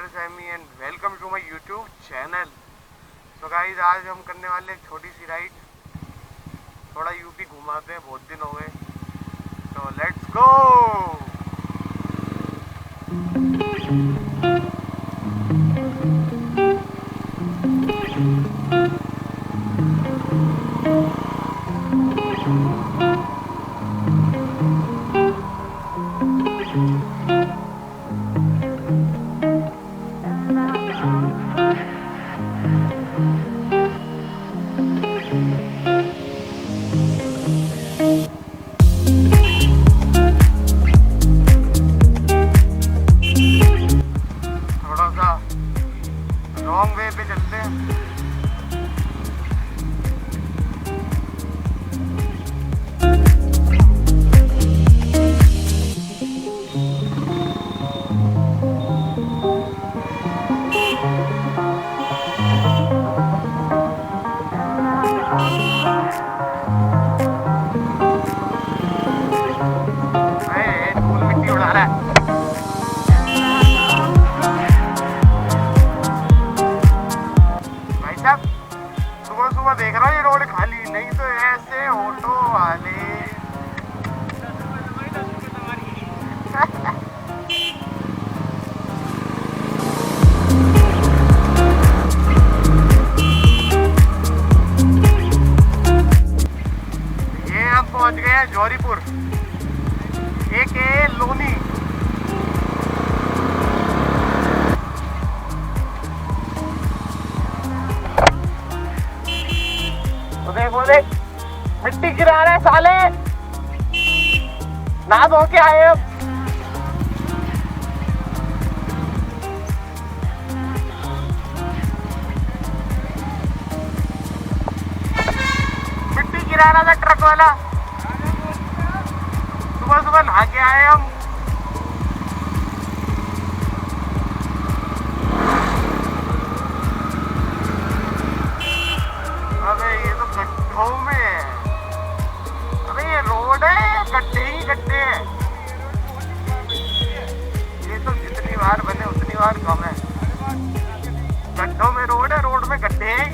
Rider Sammy and welcome to my YouTube channel. तो guys आज हम करने वाले एक छोटी सी राइड, थोड़ा यूपी घुमाते हैं, बहुत दिन हो गए, तो लेट्स गो। लॉन्ग वे पे चलते हैं। धूल मिट्टी उड़ा रहा है। सुबह सुबह देख रहा हूँ ये रोड खाली, नहीं तो ऐसे ऑटो वाले ये हम पहुंच गए हैं जौहरीपुर एक लोनी। वो देख मिट्टी गिरा रहे साले, ना धो के आए अब। मिट्टी गिरा रहा था ट्रक वाला, सुबह सुबह नहा के आए हम। अबे ये तो गड्ढों में है। अबे ये रोड है, गड्ढे ही गड्ढे हैं। ये तो जितनी बार बने उतनी बार कम है। गड्ढों में रोड है, रोड में गड्ढे हैं।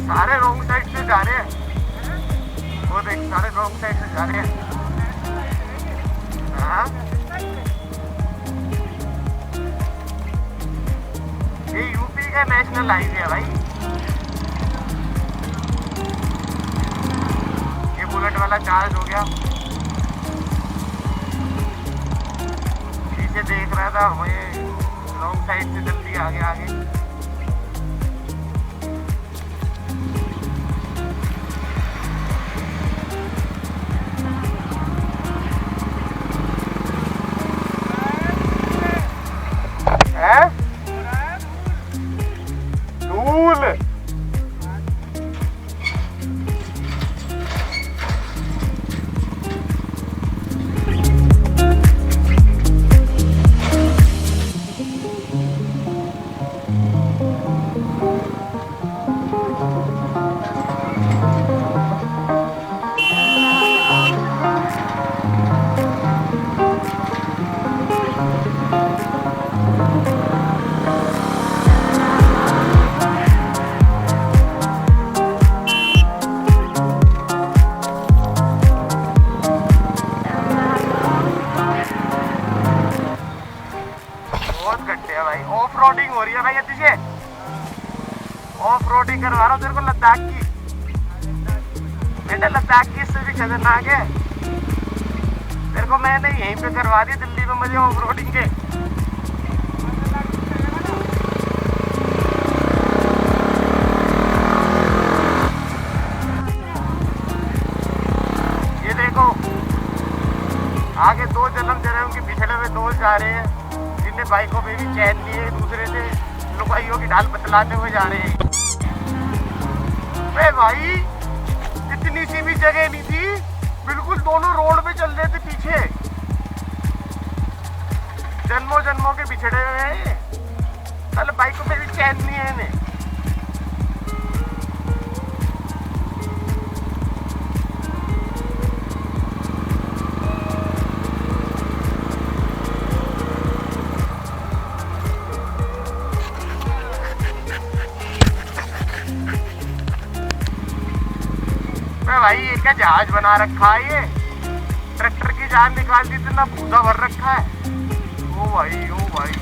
सारे रॉन्ग साइड से जा रहे हैं, वो देख सारे रॉन्ग साइड से जा रहे हैं। ये यूपी का नेशनल हाईवे है भाई। ये बुलेट वाला चार्ज हो गया, पीछे देख रहा था, हमें रॉन्ग साइड से जल्दी आगे आगे। धूल भाई। ऑफ रोडिंग हो रही है भाई, ये तुझे ऑफ रोडिंग करवा रहा हूँ तेरे को लद्दाख की। बेटा लद्दाख की इससे भी खतरनाक है। तेरे को मैंने यहीं पे करवा दी दिल्ली में मुझे ऑफ रोडिंग के। ये देखो आगे दो जन्म दे रहे हैं, उनके पिछले में दो जा रहे हैं, जिनने बाइकों पे भी चैन लिए दूसरे से लुगाइयों की ढाल बतलाते हुए जा रहे हैं। भाई इतनी सी भी जगह नहीं थी, बिल्कुल दोनों रोड पे चल रहे थे पीछे। जन्मों जन्मों के बिछड़े हुए हैं, कल बाइकों पे भी चैन नहीं है इन्हें। अबे भाई ये क्या जहाज बना रखा है ये? ट्रैक्टर की जान निकाल दी, इतना भूसा भर रखा है। ओ भाई ओ भाई,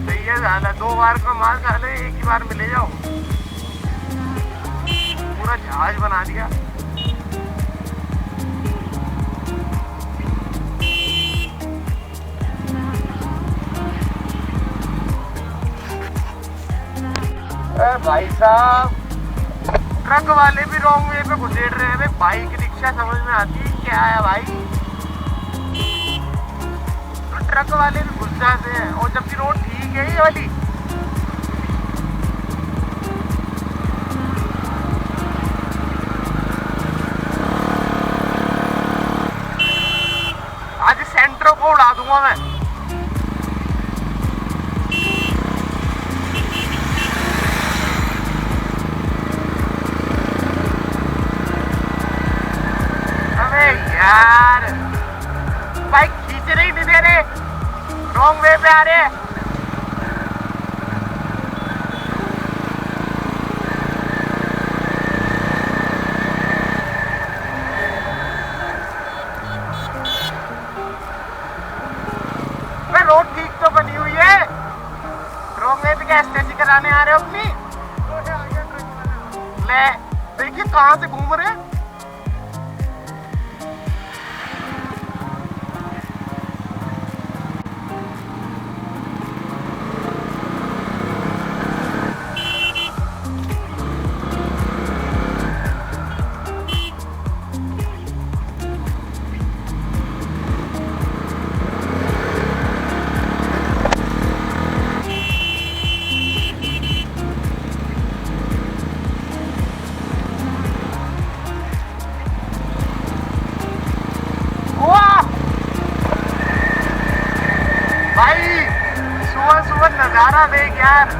सही है जाना। 2 बार का माल साले एक ही बार मिले जाओ। पूरा जहाज बना दिया। भाई साहब, ट्रक वाले भी रॉन्ग वे पे घुसेड़ रहे हैं। बाइक रिक्शा समझ में आती है क्या है भाई? तो ट्रक वाले भी घुस जाते हैं, और जबकि रोड ठीक है ये वाली। आज सेंटर को उड़ा दूंगा मैं। यार बाइक खींच रही नहीं दे रहे, रॉन्ग वे पे आ रहे हैं। रोड ठीक तो बनी हुई है, रॉन्ग वे पे क्या स्टेसी कराने आ रहे हो अपनी? ले देखिए कहां से घूम रहे हैं। नजारा देख यार।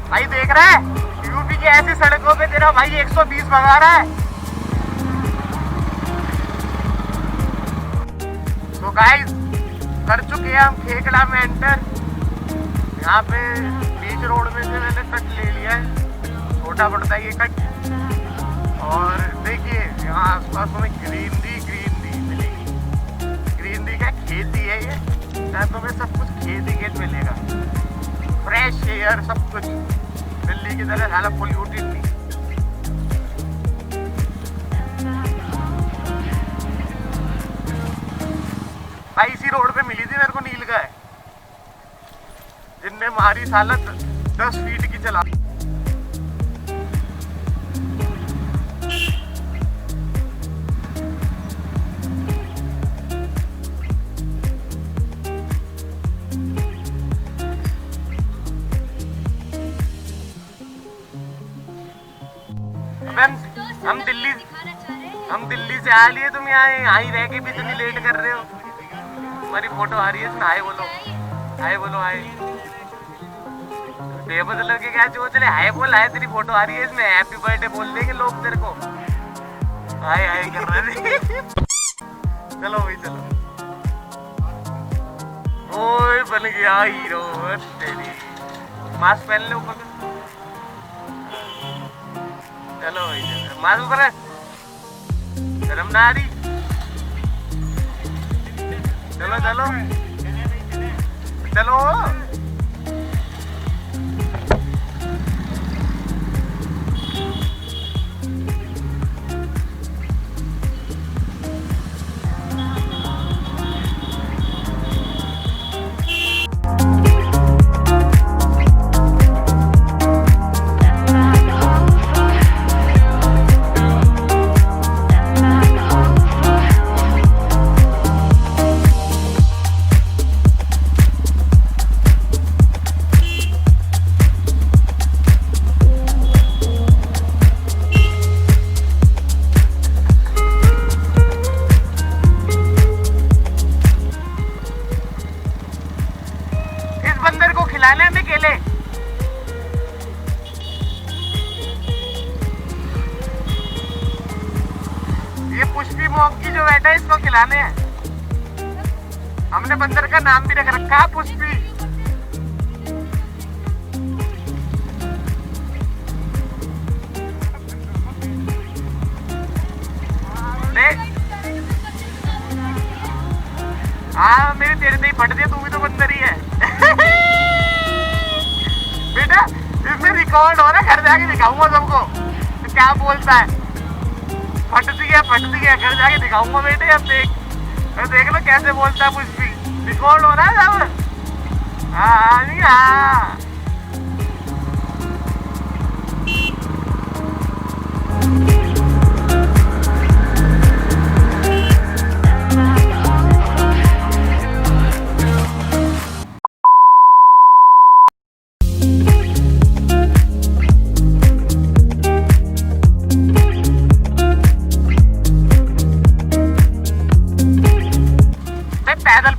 भाई देख रहा है यूपी की ऐसी सड़कों पे तेरा भाई 120 भगा रहा है। तो गाइस कर चुके हैं हम खेकड़ा में एंटर। यहाँ पे बीच रोड में से मैंने कट ले लिया है, छोटा पड़ता है ये कट। और देखिए यहाँ आसपास में ग्रीनरी मिलेगी। ग्रीनरी क्या खेती है ये, यहाँ तुम्हें सब कुछ खेत मिलेगा, फ्रेश एयर सब कुछ। दिल्ली की तरह साला पोल्यूटेड नहीं। भाई इसी रोड पे मिली थी मेरे को नील गाय, जिनने मारी साला 10 फीट की चला। हम दिल्ली से आ लिए, तुम यहाँ ही रह के भी इतनी लेट कर रहे हो। तुम्हारी फोटो आ रही है इसमें, हाय बोलो हाय बोलो हाय। बेबदल के क्या जो चले हाय बोल, हाय तेरी फोटो आ रही है इसमें, हैप्पी बर्थडे बोल देंगे लोग तेरे को, हाय हाय कर रहे थे। चलो भाई चलो, ओए बन गया हीरो तेरी। मास्क पहन ले ऊपर, चलो भाई मास्क ऊपर है, शर्म ना आ रही। चलो चलो चलो। मोंकी जो बैठा है इसको खिलाने हैं। हमने बंदर का नाम भी रख रखा है पुष्पी। हाँ मेरी तेरे से ही फट दिया, तू भी तो बंदर ही है। बेटा इसमें रिकॉर्ड हो रहा है, घर जाके दिखाऊंगा सबको तो क्या बोलता है। फट दिया घर जाके दिखाऊंगा बेटे। अब देख लो कैसे बोलता है पुष्पी। रिकॉर्ड हो रहा है सब। हाँ नहीं हाँ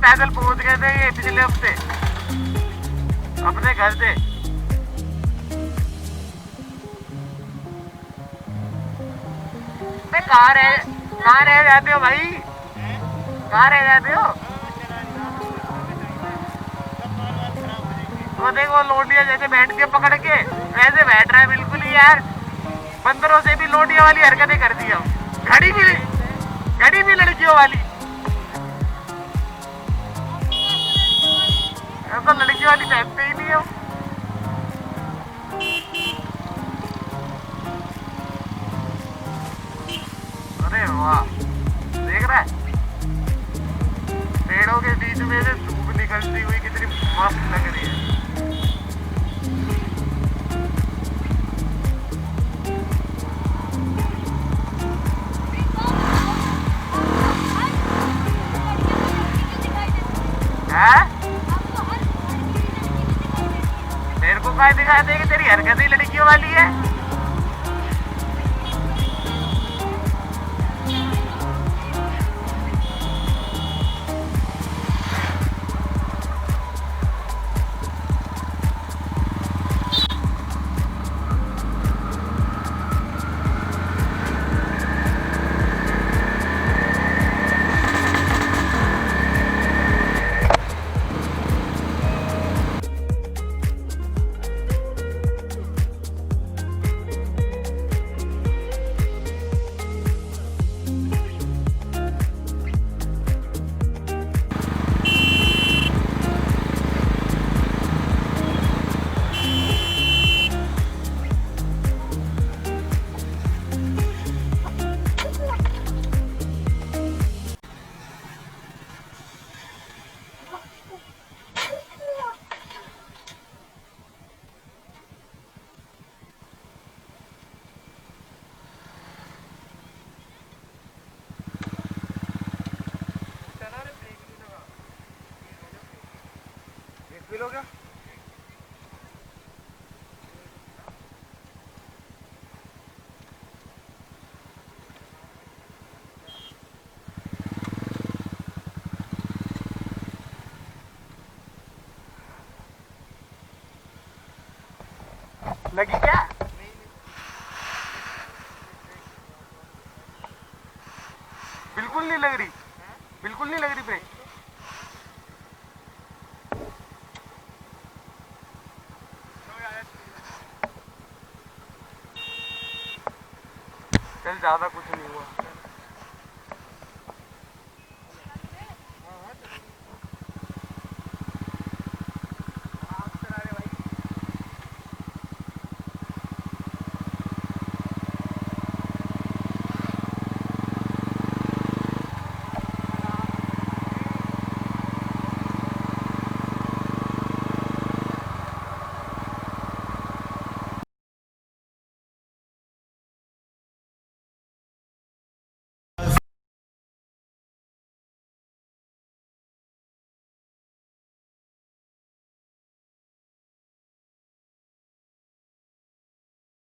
पैदल पहुंच गए थे ये पिछले हफ्ते अपने घर से। कहाँ रह जाते हो भाई, कहाँ रह जाते हो? वो देखो लोटिया जैसे बैठ के पकड़ के वैसे बैठ रहा है बिल्कुल ही यार। बंदरों से भी लोटिया वाली हरकतें कर दी हम। घड़ी भी लड़कियों वाली। ऐसा लड़की वाली पहनते ही नहीं हो। अरे वाह देख रहा है पेड़ों के बीच में से धूप निकलती हुई कितनी मस्त लग रही है। तेरे को क्या दिखा दे कि तेरी हरकत ही लड़कियों वाली है। पी लो क्या? लगी क्या? बिल्कुल नहीं लग रही, बिल्कुल नहीं लग रही ब्रेक। चल ज्यादा कुछ नहीं हुआ।